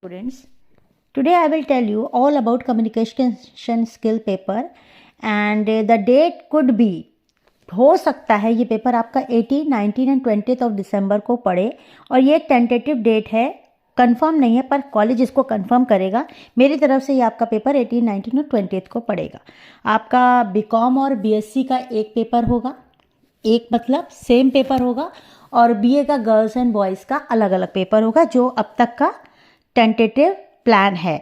Students, today I will tell you all about communication skill paper and the date could be, हो सकता है ये paper आपका 18, 19 and 20 of December को पड़े और ये एक टेंटेटिव डेट है, कंफर्म नहीं है पर कॉलेज इसको कंफर्म करेगा। मेरी तरफ से ये आपका पेपर 18, 19 और 20 को पड़ेगा। आपका बीकॉम और बीएससी का एक पेपर होगा, एक मतलब सेम पेपर होगा, और बीए का गर्ल्स एंड बॉयज़ का अलग अलग पेपर होगा जो अब तक का टेंटेटिव प्लान है।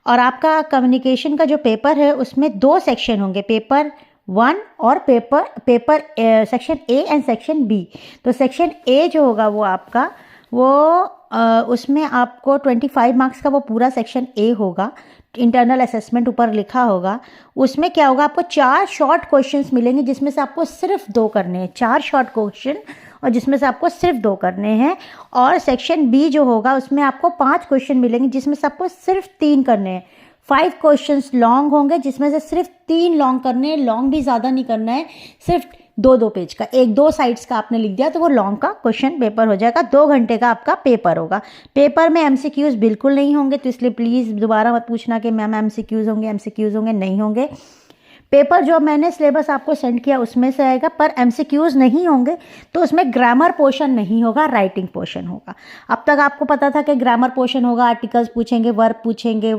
और आपका कम्युनिकेशन का जो पेपर है उसमें 2 सेक्शन होंगे, पेपर 1 और paper section A and section B. तो सेक्शन ए जो होगा वो आपका उसमें आपको 25 मार्क्स का वो पूरा सेक्शन ए होगा, इंटरनल असेसमेंट ऊपर लिखा होगा। उसमें क्या होगा, आपको 4 शॉर्ट क्वेश्चंस मिलेंगे जिसमें से आपको सिर्फ 2 करने हैं, 4 शॉर्ट क्वेश्चन और जिसमें से आपको सिर्फ 2 करने हैं। और सेक्शन बी जो होगा उसमें आपको 5 क्वेश्चन मिलेंगे जिसमें से आपको सिर्फ 3 करने हैं। 5 क्वेश्चंस लॉन्ग होंगे जिसमें से सिर्फ 3 लॉन्ग करने हैं, लॉन्ग भी ज़्यादा नहीं करना है, सिर्फ 2-2 पेज का, 1-2 साइड्स का आपने लिख दिया तो वो लॉन्ग का क्वेश्चन पेपर हो जाएगा। 2 घंटे का आपका पेपर होगा। पेपर में एमसीक्यूज बिल्कुल नहीं होंगे, तो इसलिए प्लीज़ दोबारा मत पूछना कि मैम एमसीक्यूज होंगे, नहीं होंगे। पेपर जो मैंने सिलेबस आपको सेंड किया उसमें से आएगा, पर एमसीक्यूज नहीं होंगे, तो उसमें ग्रामर पोर्शन नहीं होगा, राइटिंग पोर्शन होगा। अब तक आपको पता था कि ग्रामर पोर्शन होगा, आर्टिकल्स पूछेंगे, वर्ब पूछेंगे,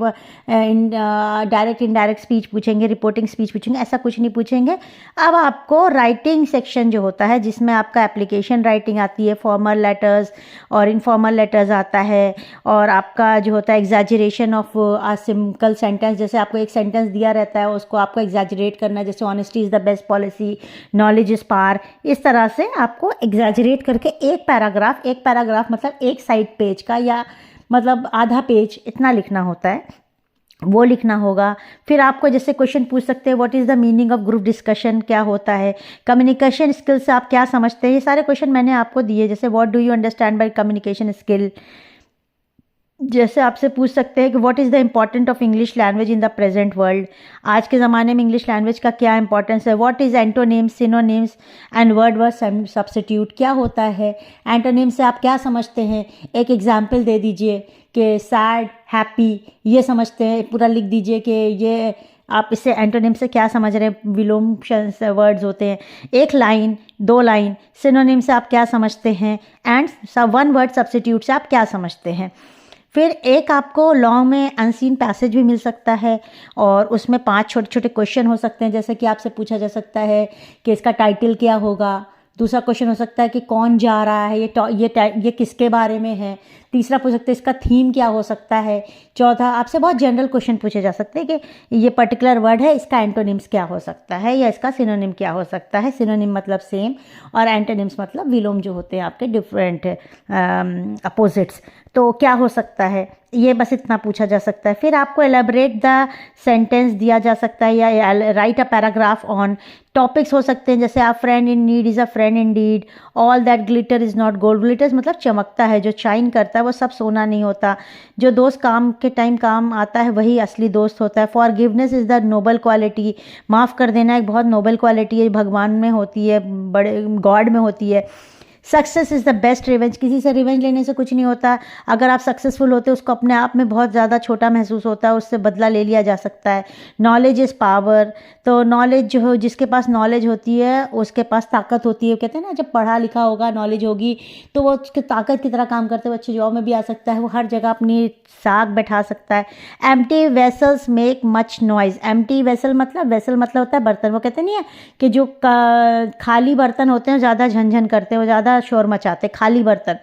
डायरेक्ट इनडायरेक्ट स्पीच पूछेंगे, रिपोर्टिंग स्पीच पूछेंगे, ऐसा कुछ नहीं पूछेंगे। अब आपको राइटिंग सेक्शन जो होता है जिसमें आपका एप्लीकेशन राइटिंग आती है, फॉर्मल लेटर्स और इनफॉर्मल लेटर्स आता है, और आपका जो होता है exaggeration of a simple sentence, जैसे आपको एक सेंटेंस दिया रहता है उसको आपको एग्जैजरेट करना है, जैसे honesty is the best policy, knowledge is power, इस तरह से आपको एग्जैजरेट करके एक पैराग्राफ मतलब एक साइड पेज का या मतलब आधा पेज इतना लिखना होता है, वो लिखना होगा। फिर आपको जैसे क्वेश्चन पूछ सकते हैं, what is the meaning of group discussion, क्या होता है, कम्युनिकेशन स्किल से आप क्या समझते हैं, ये सारे क्वेश्चन मैंने आपको दिए। जैसे what do you understand by communication skill, जैसे आपसे पूछ सकते हैं कि what is the important of English language in the present world, आज के ज़माने में इंग्लिश लैंग्वेज का क्या इंपॉर्टेंस है, what is antonyms, synonyms and word substitute, क्या होता है, एंटोनिम से आप क्या समझते हैं, एक एग्जाम्पल दे दीजिए कि सैड, हैप्पी, ये समझते हैं, पूरा लिख दीजिए कि ये आप इससे एंटोनिम से क्या समझ रहे हैं, विलोम वर्ड्स होते हैं, 1 लाइन 2 लाइन, सिनोनिम से आप क्या समझते हैं, एंड 1 वर्ड सब्स्टिट्यूट से आप क्या समझते हैं। फिर एक आपको लॉन्ग में अनसीन पैसेज भी मिल सकता है और उसमें 5 छोटे छोटे क्वेश्चन हो सकते हैं, जैसे कि आपसे पूछा जा सकता है कि इसका टाइटल क्या होगा। दूसरा क्वेश्चन हो सकता है कि कौन जा रहा है, ये किसके बारे में है। तीसरा पूछ सकते हैं इसका थीम क्या हो सकता है। चौथा आपसे बहुत जनरल क्वेश्चन पूछे जा सकते हैं कि ये पर्टिकुलर वर्ड है, इसका एंटोनिम्स क्या हो सकता है या इसका सिनोनिम क्या हो सकता है। सिनोनिम मतलब सेम और एंटोनिम्स मतलब विलोम जो होते हैं आपके डिफरेंट अपोजिट्स, तो क्या हो सकता है, ये बस इतना पूछा जा सकता है। फिर आपको एलेबरेट द सेंटेंस दिया जा सकता है या write a paragraph on topics हो सकते हैं, जैसे आप friend in need is a friend in deed, all that glitter is not gold, glitters मतलब चमकता है, जो शाइन करता है वो सब सोना नहीं होता, जो दोस्त काम के टाइम काम आता है वही असली दोस्त होता है। Forgiveness is the noble quality, माफ़ कर देना एक बहुत नोबल क्वालिटी है, भगवान में होती है, बड़े गॉड में होती है। Success is the best revenge, किसी से रिवेंज लेने से कुछ नहीं होता, अगर आप सक्सेसफुल होते उसको अपने आप में बहुत ज़्यादा छोटा महसूस होता है, उससे बदला ले लिया जा सकता है। नॉलेज इज़ पावर, तो नॉलेज जो हो, जिसके पास नॉलेज होती है उसके पास ताकत होती है। कहते हैं ना, जब पढ़ा लिखा होगा, नॉलेज होगी तो वो उसके ताकत की तरह काम करते हुए अच्छे जॉब में भी आ सकता है, वो हर जगह अपनी साख बैठा सकता है। Empty vessels make much noise, empty vessel मतलब होता है बर्तन, वो कहते नहीं है कि जो खाली बर्तन होते हैं ज़्यादा झनझन करते हैं, वो ज़्यादा शोर मचाते, खाली बर्तन।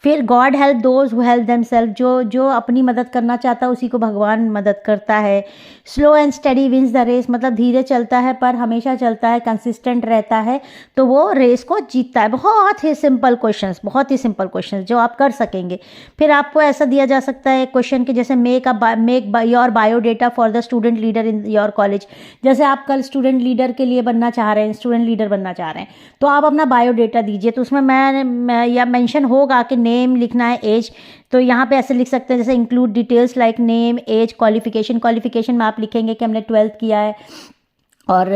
फिर God help those who help themselves, जो अपनी मदद करना चाहता है उसी को भगवान मदद करता है। Slow and steady wins the race, मतलब धीरे चलता है पर हमेशा चलता है, कंसिस्टेंट रहता है तो वो रेस को जीतता है। बहुत ही सिंपल क्वेश्चंस जो आप कर सकेंगे। फिर आपको ऐसा दिया जा सकता है क्वेश्चन कि जैसे make your biodata for the student leader in your college, जैसे आप कल स्टूडेंट लीडर के लिए बनना चाह रहे हैं, स्टूडेंट लीडर बनना चाह रहे हैं, तो आप अपना बायोडेटा दीजिए, तो उसमें मैं या मेंशन होगा कि नेम लिखना है, एज, तो यहाँ पे ऐसे लिख सकते हैं जैसे include details like name, age, qualification में आप लिखेंगे कि हमने 12th किया है, और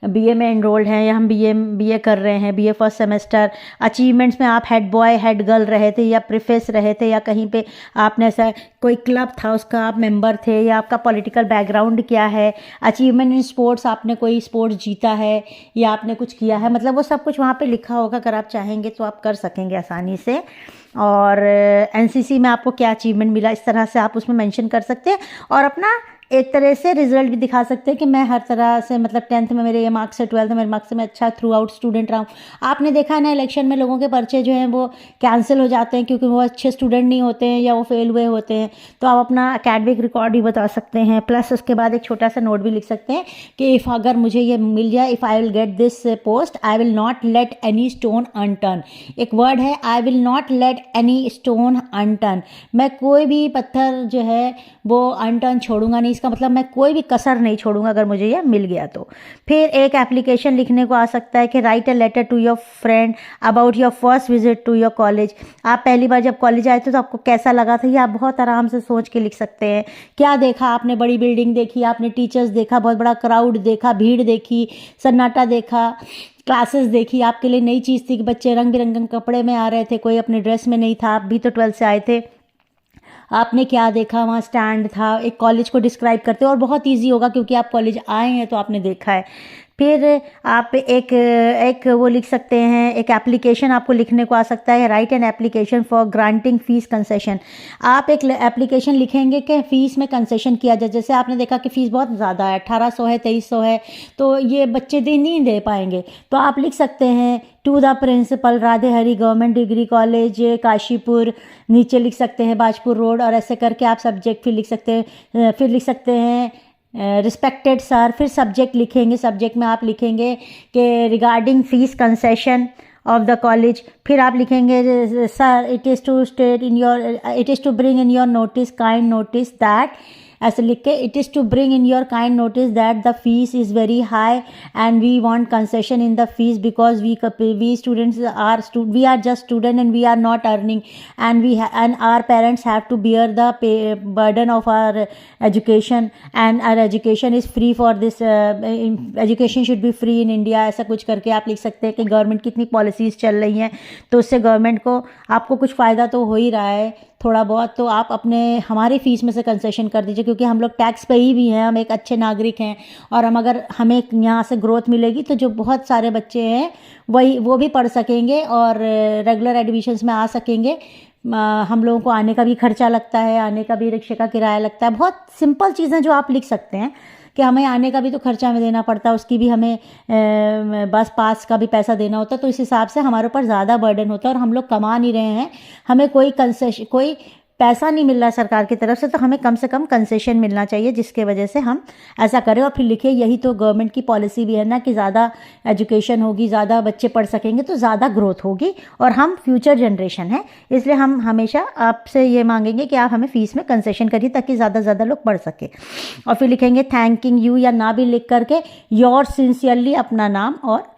बीए में एनरोल्ड हैं या हम बीए कर रहे हैं, बीए फर्स्ट सेमेस्टर, अचीवमेंट्स में आप हेड बॉय हेड गर्ल रहे थे या प्रीफेस रहे थे या कहीं पे आपने ऐसा कोई क्लब था उसका आप मेंबर थे, या आपका पॉलिटिकल बैकग्राउंड क्या है, अचीवमेंट इन स्पोर्ट्स, आपने कोई स्पोर्ट्स जीता है या आपने कुछ किया है, मतलब वो सब कुछ वहाँ पे लिखा होगा। अगर आप चाहेंगे तो आप कर सकेंगे आसानी से। और एनसीसी में आपको क्या अचीवमेंट मिला, इस तरह से आप उसमें मेंशन कर सकते हैं और अपना एक तरह से रिजल्ट भी दिखा सकते हैं कि मैं हर तरह से, मतलब 10th में मेरे ये मार्क्स है, 12th में मेरे मार्क्स से मैं अच्छा थ्रू आउट स्टूडेंट रहा हूँ। आपने देखा है ना इलेक्शन में लोगों के पर्चे जो हैं वो कैंसिल हो जाते हैं क्योंकि वो अच्छे स्टूडेंट नहीं होते हैं या वो फेल हुए होते हैं। तो आप अपना अकेडमिक रिकॉर्ड ही बता सकते हैं, प्लस उसके बाद एक छोटा सा नोट भी लिख सकते हैं कि इफ़ अगर मुझे ये मिल जाए, if I will get this post I will not let any stone unturned. एक वर्ड है, I will not let any stone unturned. मैं कोई भी पत्थर जो है वो अनटर्न छोड़ूंगा नहीं, इसका मतलब मैं कोई भी कसर नहीं छोड़ूंगा अगर मुझे ये मिल गया तो। फिर एक एप्लीकेशन लिखने को आ सकता है कि write a letter to your friend about your first visit to your college. आप पहली बार जब कॉलेज आए थे तो आपको कैसा लगा था, ये आप बहुत आराम से सोच के लिख सकते हैं। क्या देखा आपने, बड़ी बिल्डिंग देखी आपने, टीचर्स देखा, बहुत बड़ा क्राउड देखा, भीड़ देखी, सन्नाटा देखा, क्लासेस देखी, आपके लिए नई चीज़ थी कि बच्चे रंग बिरंगे कपड़े में आ रहे थे, कोई अपने ड्रेस में नहीं था, आप भी तो 12th से आए थे, आपने क्या देखा, वहाँ स्टैंड था, एक कॉलेज को डिस्क्राइब करते हो और बहुत इजी होगा क्योंकि आप कॉलेज आए हैं तो आपने देखा है। फिर आप एक वो लिख सकते हैं, एक एप्लीकेशन आपको लिखने को आ सकता है, right an application for granting fees concession. आप एक एप्लीकेशन लिखेंगे कि फ़ीस में कंसेशन किया जाए। जैसे आपने देखा कि फ़ीस बहुत ज़्यादा है, 1800 है, 2300 है, तो ये बच्चे नहीं दे पाएंगे, तो आप लिख सकते हैं to the principal Radhe Hari government degree college Kashipur, नीचे लिख सकते हैं बाजपुर रोड, और ऐसे करके आप सब्जेक्ट फिर लिख सकते हैं। फिर लिख सकते हैं रिस्पेक्टेड सर, फिर सब्जेक्ट लिखेंगे, सब्जेक्ट में आप लिखेंगे कि regarding fees concession of the college. फिर आप लिखेंगे sir it is to bring in your notice kind notice that, ऐसे लिख के it is to bring in your kind notice that the fees is very high and we want concession in the fees because we students we are just student and we are not earning and our parents have to bear the burden of our education and our education is free for this education should be free in India। ऐसा कुछ करके आप लिख सकते हैं कि government कितनी policies चल रही हैं तो उससे गवर्नमेंट को आपको कुछ फ़ायदा तो हो ही रहा है थोड़ा बहुत, तो आप अपने हमारी फ़ीस में से कंसेशन कर दीजिए क्योंकि हम लोग टैक्स पे ही भी हैं, हम एक अच्छे नागरिक हैं और हम अगर हमें यहाँ से ग्रोथ मिलेगी तो जो बहुत सारे बच्चे हैं वो भी पढ़ सकेंगे और रेगुलर एडमिशन्स में आ सकेंगे। हम लोगों को आने का भी खर्चा लगता है, आने का भी रिक्शे का किराया लगता है, बहुत सिंपल चीज़ें जो आप लिख सकते हैं कि हमें आने का भी तो खर्चा हमें देना पड़ता है, उसकी भी हमें बस पास का भी पैसा देना होता है, तो इस हिसाब से हमारे ऊपर ज़्यादा बर्डन होता है और हम लोग कमा नहीं रहे हैं, हमें कोई पैसा नहीं मिल रहा है सरकार की तरफ से कम से कम कंसेशन मिलना चाहिए जिसके वजह से हम ऐसा करें। और फिर लिखिए यही तो गवर्नमेंट की पॉलिसी भी है ना कि ज़्यादा एजुकेशन होगी, ज़्यादा बच्चे पढ़ सकेंगे तो ज़्यादा ग्रोथ होगी और हम फ्यूचर जनरेशन हैं, इसलिए हम हमेशा आपसे ये मांगेंगे कि आप हमें फ़ीस में कंसेशन करिए ताकि ज़्यादा से ज़्यादा लोग पढ़ सके। और फिर लिखेंगे थैंकिंग यू या ना भी लिख करके योर सिंसियरली अपना नाम और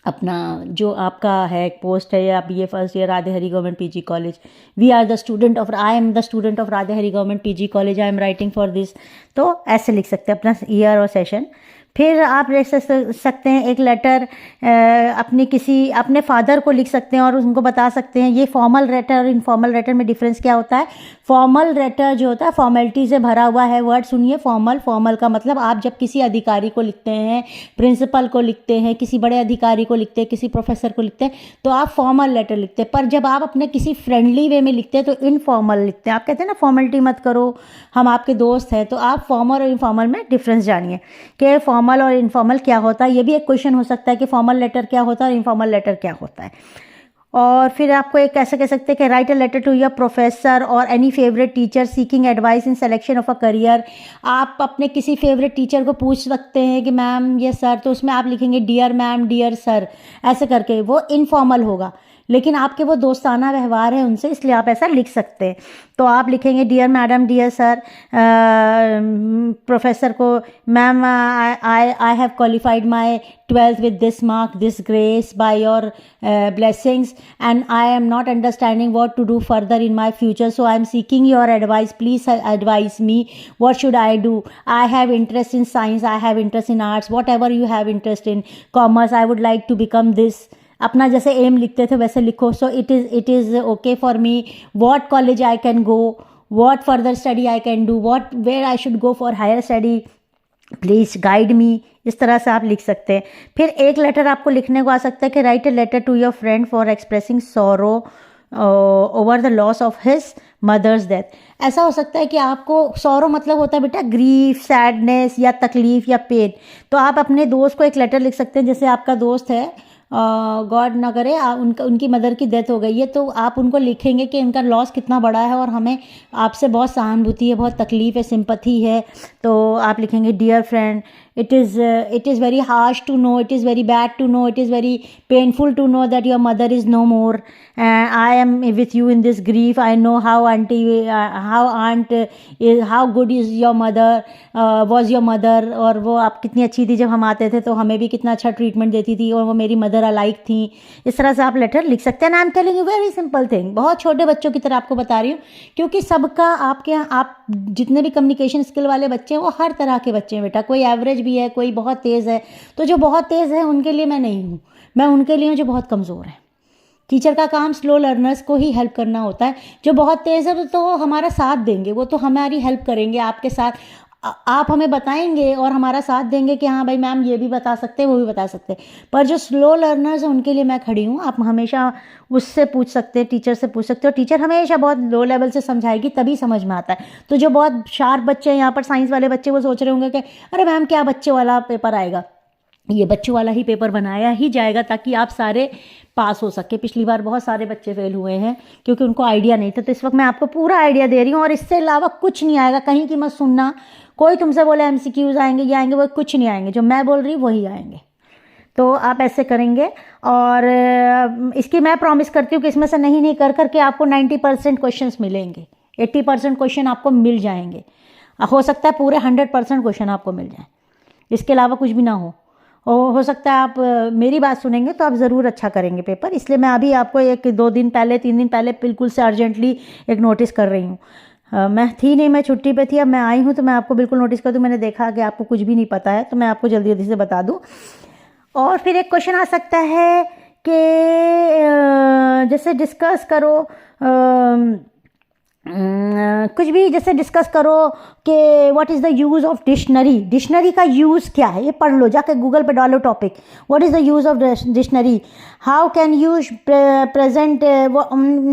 अपना जो आपका है पोस्ट है या BA first year Radhe Hari government PG college, I am the student of Radhe Hari government PG college, I am writing for this, तो ऐसे लिख सकते हैं अपना ईयर और सेशन। फिर आप लिख सकते हैं एक लेटर अपने फादर को लिख सकते हैं और उनको बता सकते हैं। ये फॉर्मल लेटर और इनफॉर्मल लेटर में डिफरेंस क्या होता है। फॉर्मल लेटर जो होता है फॉर्मेलिटी से भरा हुआ है, वर्ड सुनिए फॉर्मल का मतलब आप जब किसी अधिकारी को लिखते हैं, प्रिंसिपल को लिखते हैं, किसी बड़े अधिकारी को लिखते हैं, किसी प्रोफेसर को लिखते हैं तो आप फॉर्मल लेटर लिखते हैं, पर जब आप अपने किसी फ्रेंडली वे में लिखते हैं तो इनफॉर्मल लिखते हैं। आप कहते हैं ना फॉर्मेलिटी मत करो, हम आपके दोस्त हैं, तो आप फॉर्मल और इनफॉर्मल में डिफरेंस जानिए कि फॉर्मल और इनफॉर्मल क्या होता है। ये भी एक क्वेश्चन हो सकता है कि फॉर्मल लेटर क्या होता है और इनफॉर्मल लेटर क्या होता है। और फिर आपको एक कैसे कह सकते हैं कि write a letter to your professor और any favourite teacher seeking advice in selection of a career. आप अपने किसी फेवरेट टीचर को पूछ सकते हैं कि मैम ये सर, तो उसमें आप लिखेंगे डियर मैम, डियर सर, ऐसे करके वो इनफॉर्मल होगा। लेकिन आपके वो दोस्ताना व्यवहार है उनसे, इसलिए आप ऐसा लिख सकते हैं। तो आप लिखेंगे dear madam, dear sir, professor को, ma'am I have qualified my 12th with this mark, this grace by your blessings, and I am not understanding what to do further in my future, so I am seeking your advice. Please advise me, what should I do? I have interest in science, I have interest in arts, whatever you have interest in, commerce, I would like to become this. अपना जैसे M लिखते थे वैसे लिखो. So it is okay for me, what college I can go, what further study I can do, what where I should go for higher study, please guide me. इस तरह से आप लिख सकते हैं. फिर एक लेटर आपको लिखने को आ सकता है कि write a letter to your friend for expressing sorrow over the loss of his mother's death. ऐसा हो सकता है कि आपको सॉरो मतलब होता है बेटा ग्रीफ, सैडनेस या तकलीफ़ या पेन. तो आप अपने दोस्त को एक लेटर लिख सकते हैं. जैसे आपका दोस्त है, गॉड ना करे उनकी मदर की डेथ हो गई है, तो आप उनको लिखेंगे कि उनका लॉस कितना बड़ा है और हमें आपसे बहुत सहानुभूति है, बहुत तकलीफ़ है, सिंपथी है. तो आप लिखेंगे dear friend, it is very harsh to know, it is very bad to know, it is very painful to know that your mother is no more. I am with you in this grief. I know how how good is your mother, was your mother, और वो आप कितनी अच्छी थी, जब हम आते थे तो हमें भी कितना अच्छा ट्रीटमेंट देती थी, और वो मेरी मदर अलाइक थी. इस तरह से आप लेटर लिख सकते हैं. I am telling you very simple thing, बहुत छोटे बच्चों की तरह आपको बता रही हूँ, क्योंकि सबका आपके यहाँ, आप जितने भी कम्युनिकेशन स्किल वाले बच्चे हैं वो हर तरह के बच्चे हैं बेटा. कोई एवरेज भी है, कोई बहुत तेज़ है. तो जो बहुत तेज़ है उनके लिए मैं नहीं हूँ, मैं उनके लिए हूँ जो बहुत कमज़ोर है. टीचर का काम स्लो लर्नर्स को ही हेल्प करना होता है. जो बहुत तेज़ है तो वो हमारा साथ देंगे, वो तो हमारी हेल्प करेंगे आपके साथ. आप हमें बताएंगे और हमारा साथ देंगे कि हाँ भाई मैम ये भी बता सकते हैं, वो भी बता सकते हैं. पर जो स्लो लर्नर्स हैं उनके लिए मैं खड़ी हूँ. आप हमेशा उससे पूछ सकते हैं, टीचर से पूछ सकते हो. टीचर हमेशा बहुत लो लेवल से समझाएगी, तभी समझ में आता है. तो जो बहुत शार्प बच्चे हैं यहाँ पर, साइंस वाले बच्चे, वो सोच रहे होंगे कि अरे मैम क्या बच्चे वाला पेपर आएगा. ये बच्चों वाला ही पेपर बनाया ही जाएगा ताकि आप सारे पास हो सके. पिछली बार बहुत सारे बच्चे फेल हुए हैं क्योंकि उनको आइडिया नहीं था. तो इस वक्त मैं आपको पूरा आइडिया दे रही हूँ, और इससे अलावा कुछ नहीं आएगा. कहीं की मत सुनना. कोई तुमसे बोले MCQs आएंगे, ये आएंगे, वो कुछ नहीं आएंगे. जो मैं बोल रही हूँ वही आएंगे. तो आप ऐसे करेंगे, और इसकी मैं प्रॉमिस करती हूँ कि इसमें से नहीं कर करके आपको 90% क्वेश्चंस मिलेंगे, 80% क्वेश्चन आपको मिल जाएंगे. हो सकता है पूरे 100% क्वेश्चन आपको मिल जाए, इसके अलावा कुछ भी ना हो सकता है आप मेरी बात सुनेंगे तो आप ज़रूर अच्छा करेंगे पेपर. इसलिए मैं अभी आपको 1-2 दिन पहले, 3 दिन पहले बिल्कुल से अर्जेंटली एक नोटिस कर रही हूँ. मैं थी नहीं, मैं छुट्टी पे थी, अब मैं आई हूँ तो मैं आपको बिल्कुल नोटिस कर दूँ. मैंने देखा कि आपको कुछ भी नहीं पता है तो मैं आपको जल्दी जल्दी से बता दूँ. और फिर एक क्वेश्चन आ सकता है कि जैसे डिस्कस करो, कुछ भी जैसे डिस्कस करो कि what is the use of dictionary. Dictionary का यूज़ क्या है, ये पढ़ लो, जाके गूगल पे डालो topic, what is the use of dictionary, how can you present,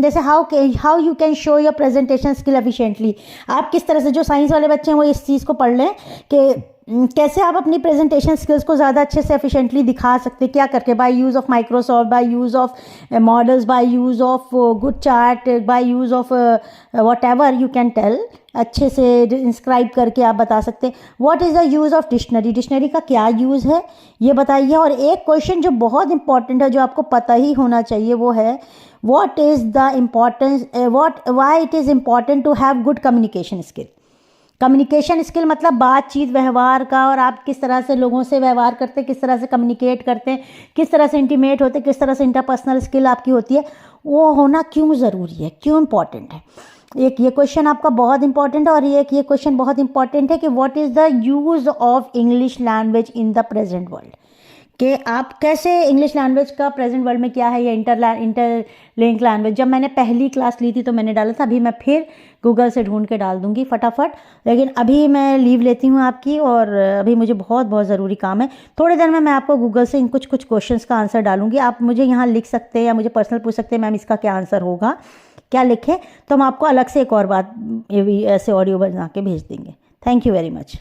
जैसे how you can show your presentation skill efficiently. आप किस तरह से, जो साइंस वाले बच्चे हैं वो इस चीज़ को पढ़ लें कि कैसे आप अपनी प्रेजेंटेशन स्किल्स को ज़्यादा अच्छे से एफिशिएंटली दिखा सकते हैं. क्या करके, by use of Microsoft, by use of models, by use of good chart, by use of whatever you can tell. अच्छे से इंस्क्राइब करके आप बता सकते हैं. What is the use of dictionary, dictionary का क्या यूज़ है ये बताइए. और एक क्वेश्चन जो बहुत इंपॉर्टेंट है, जो आपको पता ही होना चाहिए, वो है what is the importance, why it is important to have good communication skill. Communication skill मतलब बातचीत, व्यवहार का, और आप किस तरह से लोगों से व्यवहार करते हैं, किस तरह से कम्युनिकेट करते हैं, किस तरह से इंटीमेट होते हैं, किस तरह से इंटरपर्सनल स्किल आपकी होती है, वो होना क्यों ज़रूरी है, क्यों इम्पॉर्टेंट है. एक ये क्वेश्चन आपका बहुत इंपॉर्टेंट है. और ये क्वेश्चन बहुत इंपॉर्टेंट है कि what is the use of English language in the present world. कि आप कैसे इंग्लिश लैंग्वेज का प्रेजेंट वर्ल्ड में क्या है, ये इंटरलिंक लैंग्वेज. जब मैंने पहली क्लास ली थी तो मैंने डाला था, अभी मैं फिर गूगल से ढूंढ के डाल दूंगी फटाफट. लेकिन अभी मैं लीव लेती हूँ आपकी, और अभी मुझे बहुत बहुत ज़रूरी काम है. थोड़ी देर में मैं आपको गूगल से इन कुछ क्वेश्चंस का आंसर डालूंगी. आप मुझे यहाँ लिख सकते हैं या मुझे पर्सनल पूछ सकते हैं मैम इसका क्या आंसर होगा, क्या लिखें, तो हम आपको अलग से एक और बात ये भी ऐसे ऑडियो बना के भेज देंगे. Thank you very much.